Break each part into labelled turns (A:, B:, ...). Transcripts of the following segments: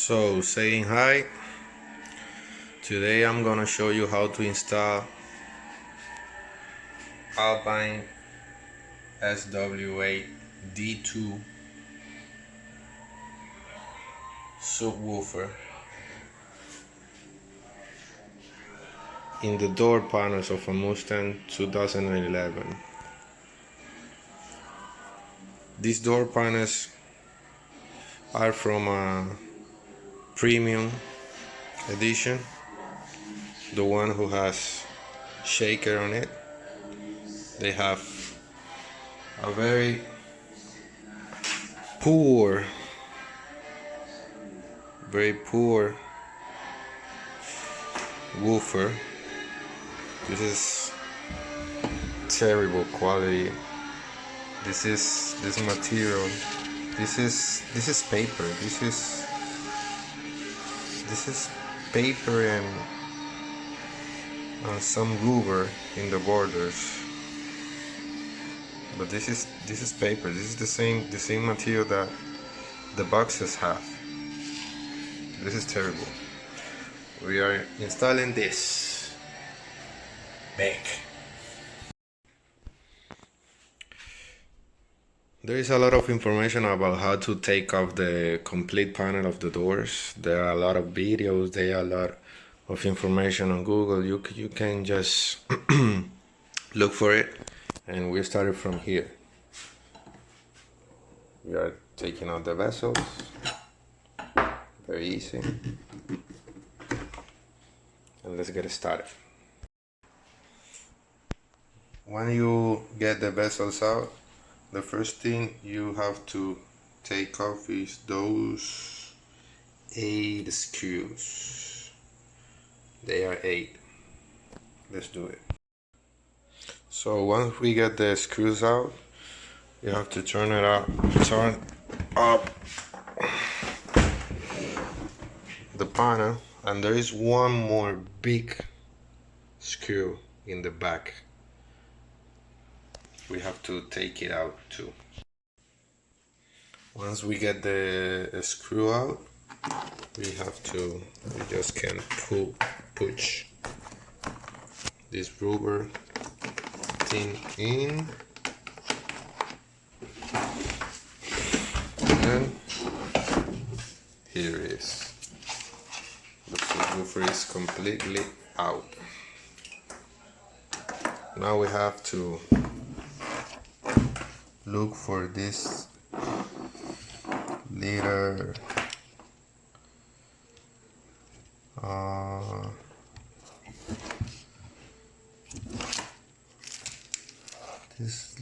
A: So, saying hi. Today I'm gonna show you how to install Alpine S-w8d2 subwoofer in the door panels of a Mustang 2011. These door panels are from a premium edition, the one who has shaker on it. They have a very poor woofer. This is terrible quality. This material. This is paper. This is paper and some rubber in the borders. But this is paper. This is the same material that the boxes have. This is terrible. We are installing this back. There is a lot of information about how to take off the complete panel of the doors. There are a lot of videos. There are a lot of information on Google. You can just look for it, and we started from here. We are taking out the vessels. Very easy. And let's get started. When you get the vessels out, the first thing you have to take off is those 8 screws. They are 8. Let's do it. So once we get the screws out, you have to turn up the panel, and there is one more big screw in the back. We have to take it out too. Once we get the screw out, we just can push this rubber thing in, and here it is. The subwoofer is completely out. Now we have to look for this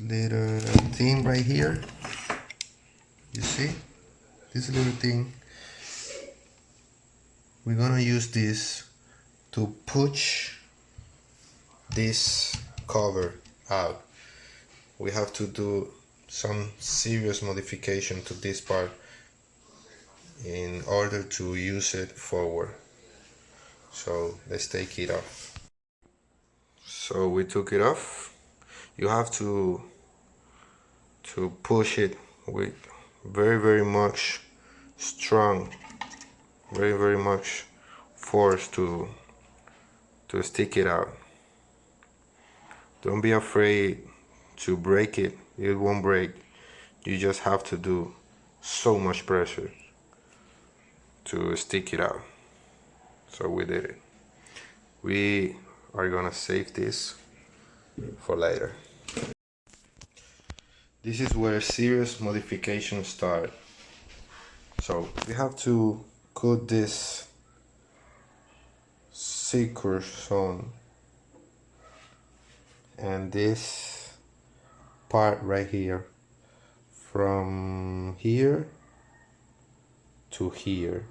A: little thing right here. You see this little thing? We're gonna use this to push this cover out. We have to do some serious modification to this part in order to use it forward. So let's take it off. So we took it off. You have to push it with very much strong, very much force to stick it out. Don't be afraid to break it. It won't break. You just have to do so much pressure to stick it out. So we did it. We are gonna save this for later. This is where serious modifications start. So we have to cut this circus on, and this part right here, from here to here.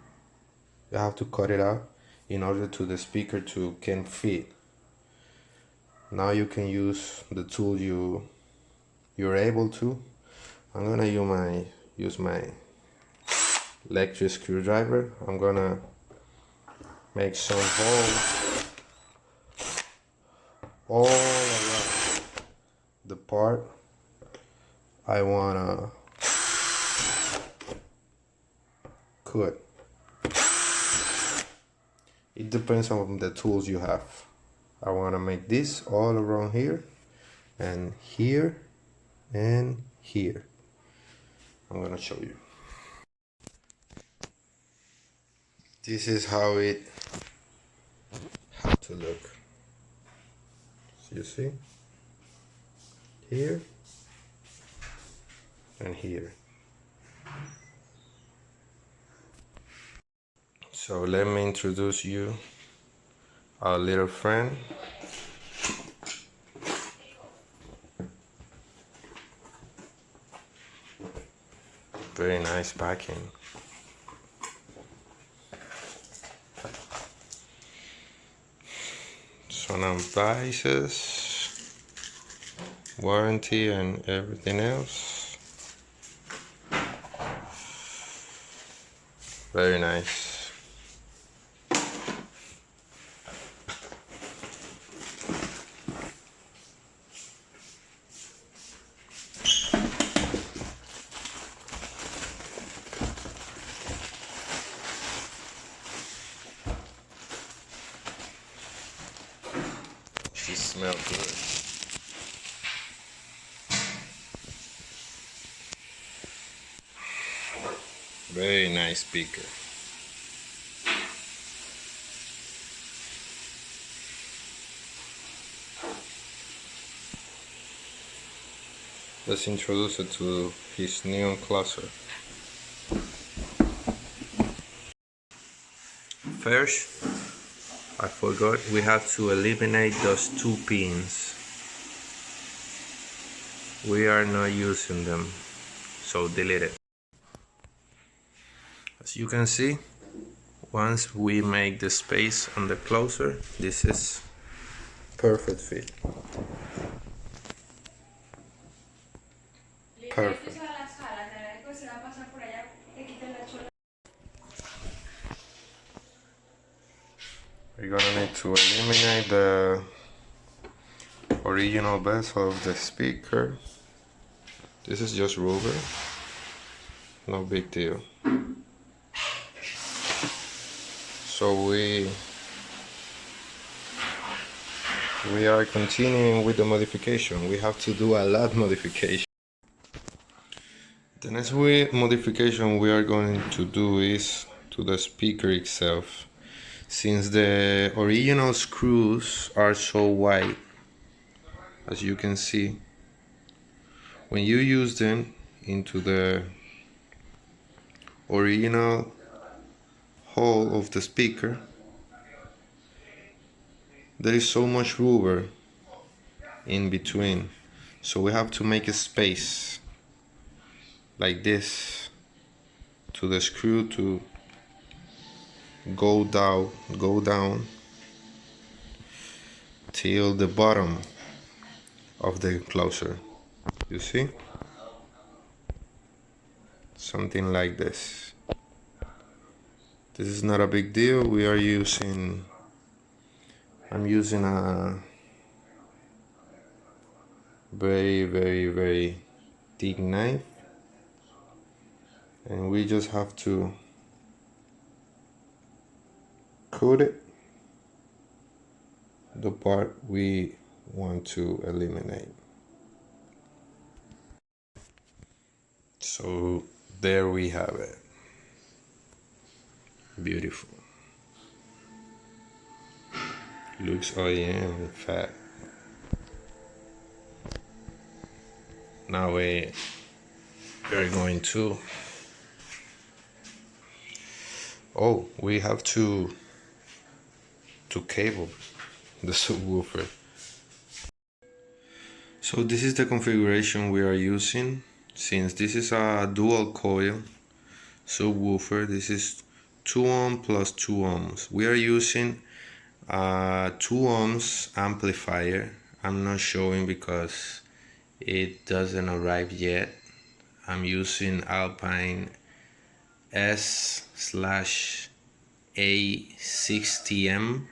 A: You have to cut it out in order to the speaker can fit. Now you can use the tool you're able to. I'm gonna use my electric screwdriver. I'm gonna make some holes all around the part I wanna cut. It depends on the tools you have. I want to make this all around here and here and here. I'm gonna show you. This is how it has to look. So you see? Here and here. So let me introduce you our little friend. Very nice packing. Some advices, warranty and everything else. Very nice. She smells good. Very nice speaker. Let's introduce it to his new cluster. First, I forgot, we have to eliminate those 2 pins. We are not using them, so delete it. As you can see, once we make the space on the closer, this is perfect fit. Perfect. We're gonna need to eliminate the original bezel of the speaker. This is just rubber, no big deal. So we are continuing with the modification. We have to do a lot of modification. The next modification we are going to do is to the speaker itself. Since the original screws are so wide, as you can see, when you use them into the original hole of the speaker, there is so much rubber in between, so we have to make a space like this to the screw to go down till the bottom of the closer. You see? Something like this. This is not a big deal. I'm using a very thick knife, and we just have to cut it the part we want to eliminate. So there we have it. Beautiful. Looks OEM fat. Now we are going to we have to cable the subwoofer. So this is the configuration we are using. Since this is a dual coil subwoofer, this is 2 ohm plus 2 ohms. We are using a 2 ohms amplifier. I'm not showing because it doesn't arrive yet. I'm using Alpine S-w8d2.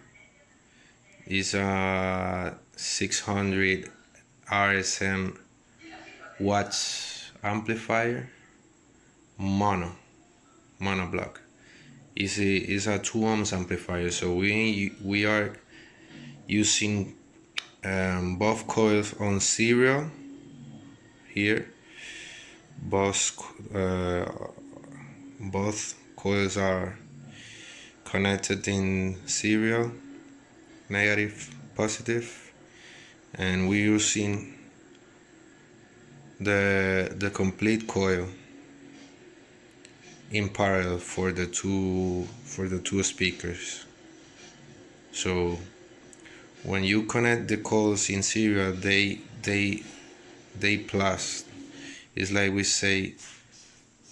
A: It's a 600 RSM watts amplifier, mono block. is a 2 ohms amplifier, so we are using both coils on serial here. Both coils are connected in serial, negative, positive, and we're using the complete coil in parallel for the two speakers. So when you connect the coils in serial, they plus. It's like we say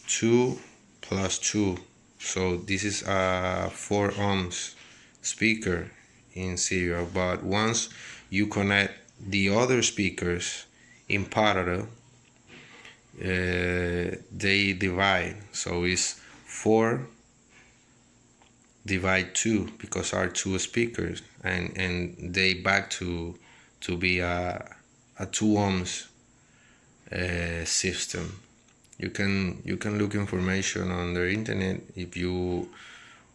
A: 2 plus 2. So this is a 4 ohms speaker in serial, but once you connect the other speakers in parallel, they divide. So it's 4 divide 2 because are 2 speakers, and they back to be a 2 ohms system. You can look information on the internet if you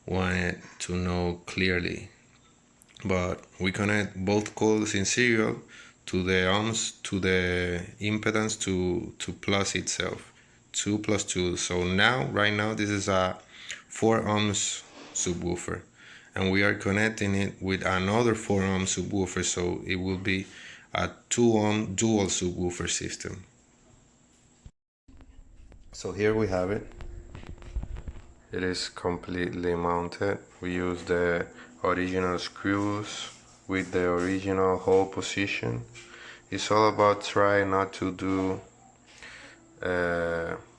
A: want to know clearly, but we connect both coils in serial to the ohms, to the impedance, to plus itself, 2 plus 2. So now right now this is a 4 ohms subwoofer, and we are connecting it with another 4 ohm subwoofer, so it will be a 2 ohm dual subwoofer system. So here we have it. It is completely mounted. We use the original screws with the original hole position. It's all about trying not to do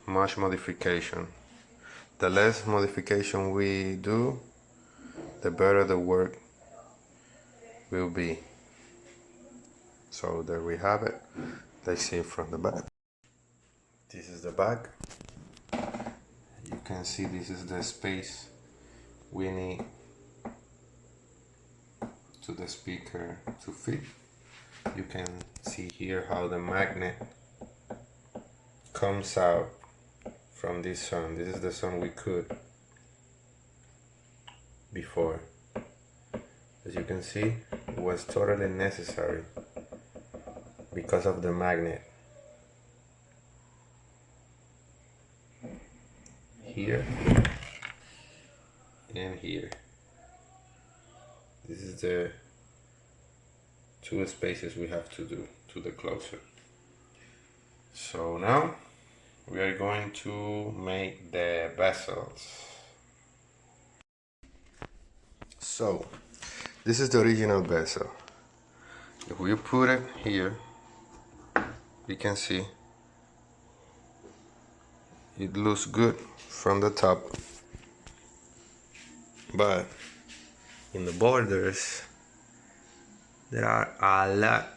A: much modification. The less modification we do, the better the work will be. So there we have it. Let's see it from the back. This is the back. You can see this is the space we need to the speaker to fit. You can see here how the magnet comes out from this sun. This is the sun we could before. As you can see, it was totally necessary because of the magnet. Here and here. This is the 2 spaces we have to do to the closer. So now we are going to make the bezels. So this is the original bezel. If we put it here, you can see it looks good from the top, but in the borders there are a lot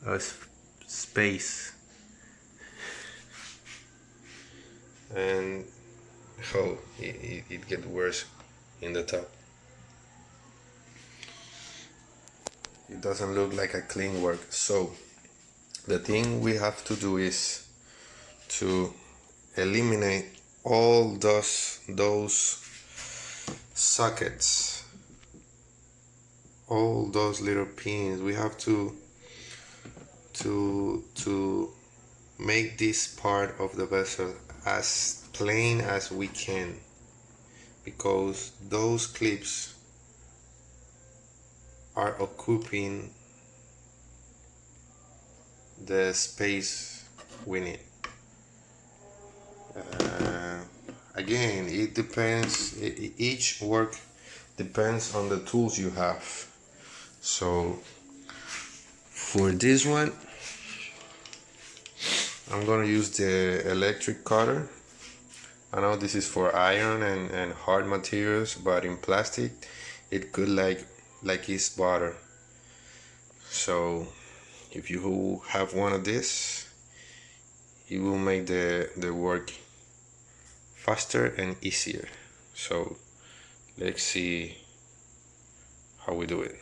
A: of space, and how it gets worse in the top. It doesn't look like a clean work. So the thing we have to do is to eliminate all those sockets, all those little pins. We have to make this part of the bezel as plain as we can, because those clips are occupying the space we need. Again, it depends, each work depends on the tools you have. So for this one, I'm gonna use the electric cutter. I know this is for iron and hard materials, but in plastic it could like it's butter. So if you have one of this, it will make the work faster and easier. So let's see how we do it.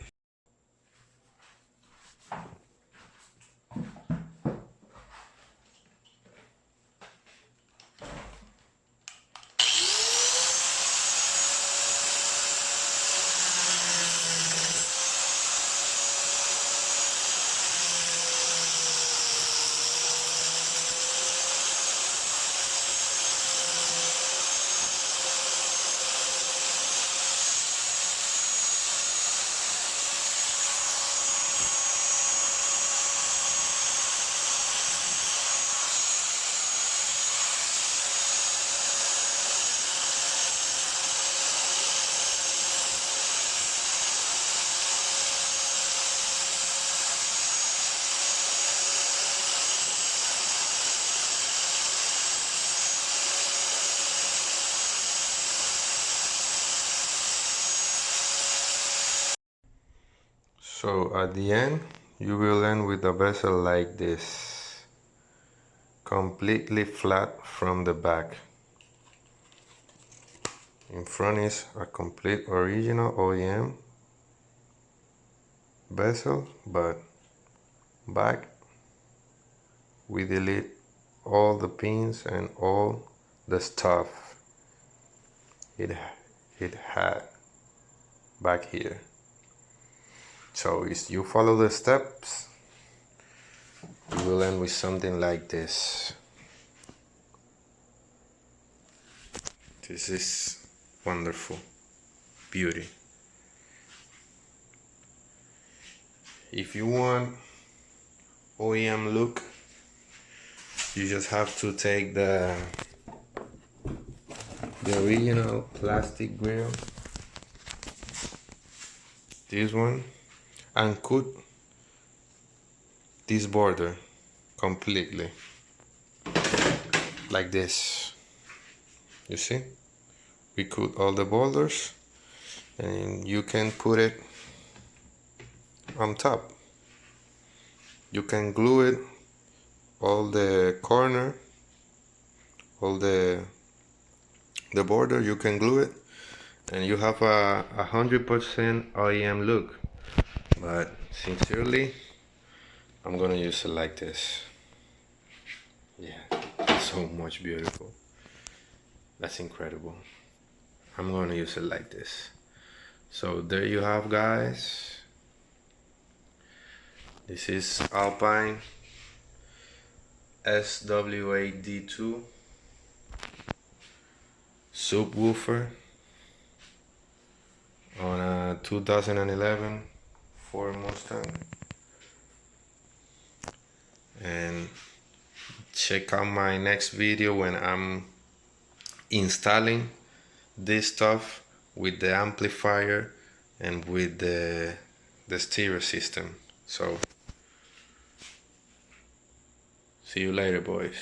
A: So at the end, you will end with a bezel like this, completely flat from the back. In front is a complete original OEM bezel, but back we delete all the pins and all the stuff it had back here. So if you follow the steps, you will end with something like this. This is wonderful beauty. If you want OEM look, you just have to take the original plastic grill, this one, and cut this border completely like this. You see, we cut all the borders, and you can put it on top. You can glue it, all the corner, all the border, you can glue it, and you have a 100% OEM look. But sincerely, I'm gonna use it like this. Yeah, it's so much beautiful. That's incredible. I'm gonna use it like this. So there you have, guys. This is Alpine S-w8d2 subwoofer on a 2011 Ford Mustang. And check out my next video when I'm installing this stuff with the amplifier and with the stereo system. So see you later, boys.